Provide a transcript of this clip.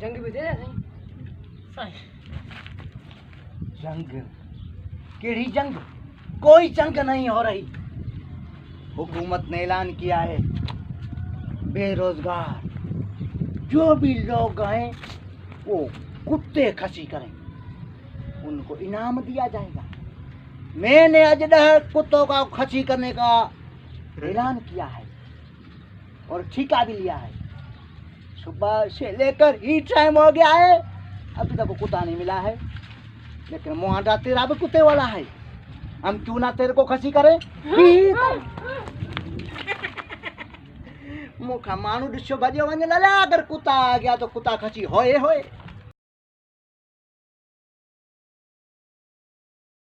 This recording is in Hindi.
जंग भी दे रहे साईं। जंग? केड़ी जंग? कोई जंग नहीं हो रही। हुकूमत ने ऐलान किया है बेरोजगार जो भी लोग हैं वो कुत्ते खसी करें, उनको इनाम दिया जाएगा। मैंने आज 10 कुत्तों का खसी करने का ऐलान किया है और ठेका भी लिया है। सुबह से लेकर ही टाइम हो गया है, अभी तक कुत्ता नहीं मिला है। लेकिन मोहनरा तेरा भी कुत्ते वाला है, हम क्यों ना तेरे को खसी करें? मुखा मानू डिशो भजे वने लला, अगर कुत्ता आ गया तो कुत्ता खसी होए होए।